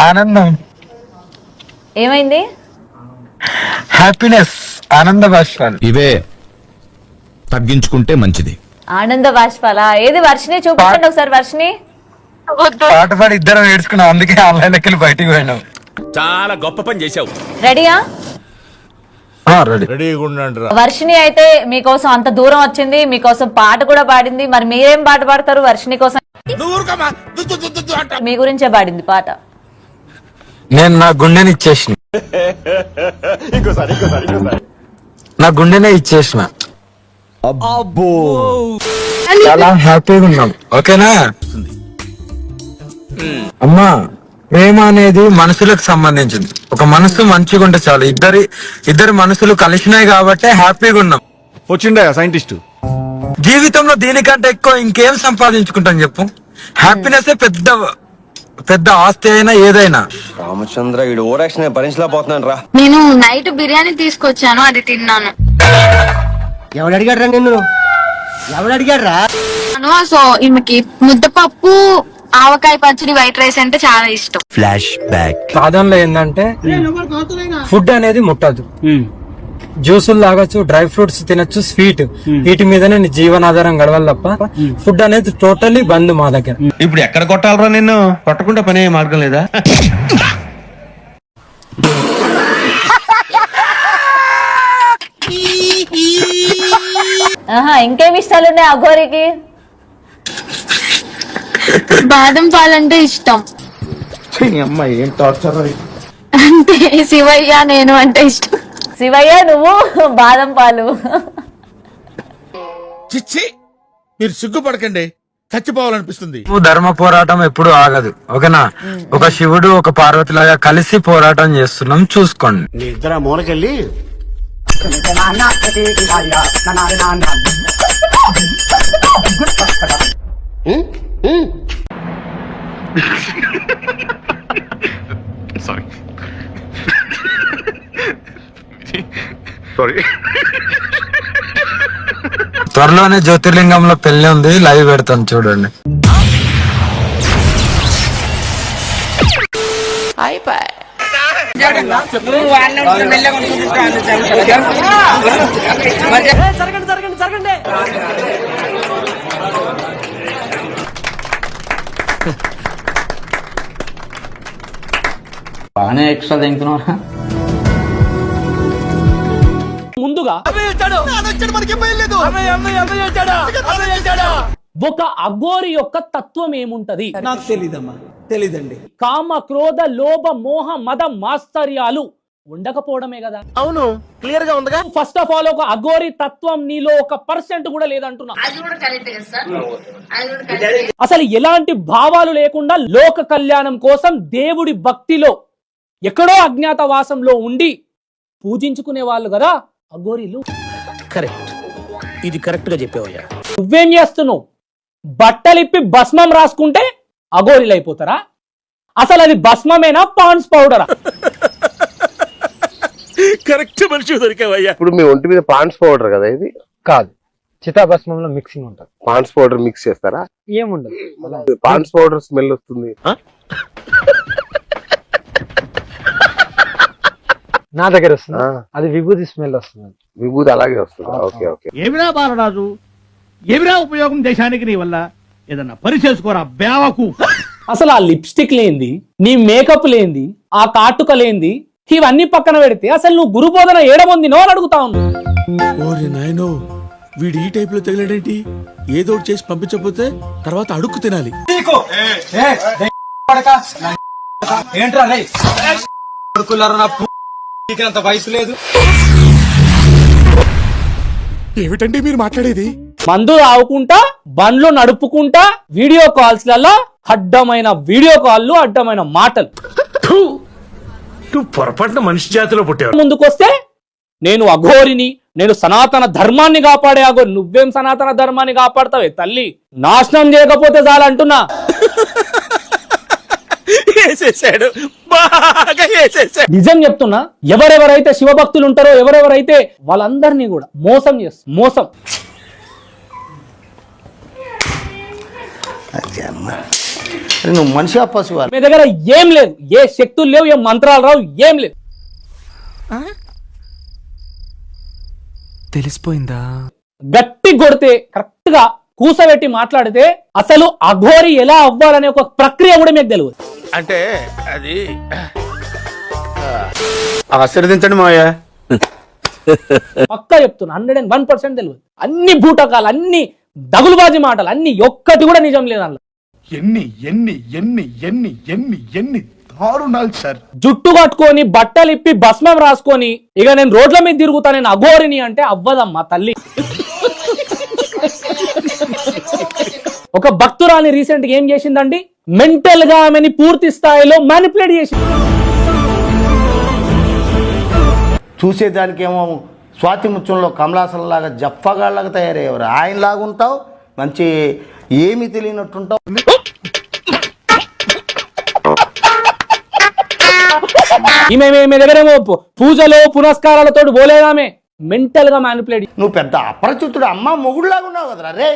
ఆనందం. ఏమైంది? హ్యాపీనెస్, ఆనంద బాష్పాలు. ఇవే తగ్గించుకుంటే మంచిది. ఆనంద బాష్పాలా? ఏది వర్షిని చూపించండి ఒకసారి. వర్షిని పాట పాడి ఇద్దరం ఏడ్చుకున్నాం, అందుకే ఆన్లైన్ లెక్కలు బయటికి పోయినాం. చాలా గొప్ప పని చేశావు. రెడీయా? రెడీ. వర్షిని అయితే మీకోసం అంత దూరం వచ్చింది, మీకోసం పాట కూడా పాడింది. మరి మీరేం పాట పాడతారు వర్షిని కోసం? మీ గురించే పాడింది పాట. నేను నా గుండెని ఇచ్చేసిన, నా గుండెనే ఇచ్చేసిన. చాలా హ్యాపీగా ఉన్నాం. ఓకేనా అమ్మా? ప్రేమ అనేది మనసులకు సంబంధించింది. ఒక మనసు మంచిగా ఉంటే చాలు. ఇద్దరు మనసులు కలిసినాయి కాబట్టి హ్యాపీగా ఉన్నాం. వచ్చిండే సైంటిస్ట్. జీవితంలో దీనికంటే ఎక్కువ ఇంకేం సంపాదించుకుంటాం చెప్పు? హ్యాపీనెస్ పెద్ద పెద్ద ఆస్తి అయినా ఏదైనా. రామచంద్ర వీడు ఓరాక్షన్ భరించలేకపోతున్నాను రా. నేను నైట్ బిర్యానీ తీసుకొచ్చాను, అది తిన్నాను. ఎవడు అడిగాడ్రా నిన్ను? ఎవడు అడిగాడ్రా? సో ఈమెకి ముద్దపప్పు, ఆవకాయ పచ్చడి, వైట్ రైస్ అంటే చాలా ఇష్టం. Flash back. సాధనలో ఏంటంటే ఫుడ్ అనేది ముట్టదు. జ్యూసులు తాగొచ్చు, డ్రై ఫ్రూట్స్ తినొచ్చు, స్వీట్, వీటి మీదనే నీ జీవనాధారం గడవాలి తప్ప ఫుడ్ అనేది టోటల్లీ బంద్ మా దగ్గర. ఇప్పుడు ఎక్కడ కొట్టాలరా నిన్ను? కొట్టకుండా పని మార్గం లేదా? ఇంకేమి ఇష్టాలు ఉన్నాయి అఘోరికి? బాదం పాలంటే ఇష్టం. అంటే శివయ్య నేను అంటే ఇష్టం. శివయ్య నువ్వు బాదం పాలు. చిచ్చి, మీరు సిగ్గుపడకండి, చచ్చిపోవాలనిపిస్తుంది. ధర్మ పోరాటం ఎప్పుడు ఆగదు. ఓకేనా? ఒక శివుడు ఒక పార్వతి లాగా కలిసి పోరాటం చేస్తున్నాం, చూసుకోండి. నీ ఇద్దరు మూలకెళ్ళి త్వరలోనే జ్యోతిర్లింగంలో పెళ్లి ఉంది, లైవ్ పెడతాను చూడండి. బాగానే ఎక్స్ట్రా తింటున్నారా? ముందుగా ఒక అఘోరి యొక్క తత్వం ఏముంటది? నాకు తెలీదమ్మా, తెలీదండి. కామ, క్రోధ, లోభ, మోహ, మద, మాస్తర్యాలు ఉండకపోవడమే కదా. అవును, క్లియర్ గా ఉందిగా. ఫస్ట్ ఆఫ్ ఆల్ ఒక అఘోరి తత్వం నీలో 1% కూడా లేదంటున్నా. అసలు ఎలాంటి భావాలు లేకుండా లోక కళ్యాణం కోసం దేవుడి భక్తిలో ఎక్కడో అజ్ఞాతవాసంలో ఉండి పూజించుకునే వాళ్ళు కదా అఘోరీలు. కరెక్ట్, ఇది కరెక్ట్ గా చెప్పావయ్యా. నువ్వేం చేస్తున్నావు? బట్టలిప్పి భస్మం రాసుకుంటే అఘోరీలు అయిపోతారా? అసలు అది భస్మమేనా, పాండ్స్ పౌడరా? కరెక్ట్ మనిషి దొరికావయ్యా. ఇప్పుడు మీ ఒంటి మీద పాండ్స్ పౌడర్ కదా ఇది? కాదు, చితాభస్మంలో మిక్సింగ్ ఉంటుంది. పాండ్స్ పౌడర్ మిక్స్ చేస్తారా? ఏముండదు, పాండ్స్ పౌడర్ స్మెల్ వస్తుంది. నా దగ్గర వస్తుంది, అది విభూతి స్మెల్ వస్తుంది. విభూతి అలాగే వస్తుంది. Okay okay. ఏమిరా బాలరాజు, ఏమిరా ఉపయోగం దేశానికి నీ వల్ల? ఏదన్నా పని చేసుకోరా బేవకు. అసలు ఆ లిప్స్టిక్ లేంది, నీ మేకప్ లేంది, ఆ కాటుక లేంది, ఇవన్నీ పక్కన పెడితే అసలు నువ్వు గురు బోధన ఏడబొందినో అని అడుగుతా ఉన్నా. ఓరి నాయనో, వీడు ఈ టైప్ లో తగిలాడేంటి? ఏదో చేసి పంపించకపోతే తర్వాత అడుక్కు తినాలి. వయసు లేదు. ఏమిటండి మీరు మాట్లాడేది? మందు తాగుకుంటా, బండ్లు నడుపుకుంటా, వీడియో కాల్స్ లలో అడ్డమైన వీడియో కాల్లు, అడ్డమైన మాటలు. నువ్వు పొరపాటున మనిషి జాతిలో పుట్టావు. ముందుకొస్తే నేను అఘోరిని, నేను సనాతన ధర్మాన్ని కాపాడే అఘోరి. నువ్వేం సనాతన ధర్మాన్ని కాపాడతావే తల్లి? నాశనం చేయకపోతే చాలంటున్నా. నిజం చెప్తున్నా, ఎవరెవరైతే శివభక్తులు ఉంటారో, ఎవరెవరైతే వాళ్ళందరినీ కూడా మోసం చేస్తారు. మోసం. నువ్వు మనిషి పశువు మీ దగ్గర ఏం లేదు, ఏ శక్తులు లేవు, ఏ మంత్రాలు రావు, ఏం లేదు. తెలిసిపోయిందా? గట్టి కొడితే కరెక్ట్ గా కూసబెట్టి మాట్లాడితే అసలు అఘోరి ఎలా అవ్వాలనే ఒక ప్రక్రియ కూడా మీకు తెలియదు. అంటే అది ఆశీర్వదించండి మావయ్య. పక్కా చెప్తున్నా, 101% తెలియదు. అన్ని బూటకాలు, అన్ని దగులుబాజీ మాటలు, అన్ని ఒక్కటి కూడా నిజం లేదు అందులో. ఎన్ని ఎన్ని ఎన్ని ఎన్ని ఎన్ని ఎన్ని దారుణాలు సార్. జుట్టు కట్టుకొని బట్టలు ఇప్పి భస్మం రాసుకొని ఇక నేను రోడ్ల మీద తిరుగుతా, నేను అఘోరిని అంటే అవ్వదమ్మా తల్లి. ఒక భక్తురాని రీసెంట్ గా ఏం చేసిందండి, మెంటల్ గా ఆమెని పూర్తి స్థాయిలో మ్యానిపులేట్ చేసింది. చూసేదానికేమో స్వాతి ముత్యంలో కమలాసన్ లాగా జఫ్ఫగాళ్ళగా తయారయ్యేవారు. ఆయనలాగా ఉంటావు, మంచి ఏమీ తెలియనట్టుంటావు. ఈమె దగ్గరేమో పూజలో పునస్కారాలతో పోలేదామే, మెంటల్ గా మ్యానిపులేట్. నువ్వు పెద్ద అపరిచితుడు అమ్మ మొగుడులాగా ఉన్నావు కదరా రే.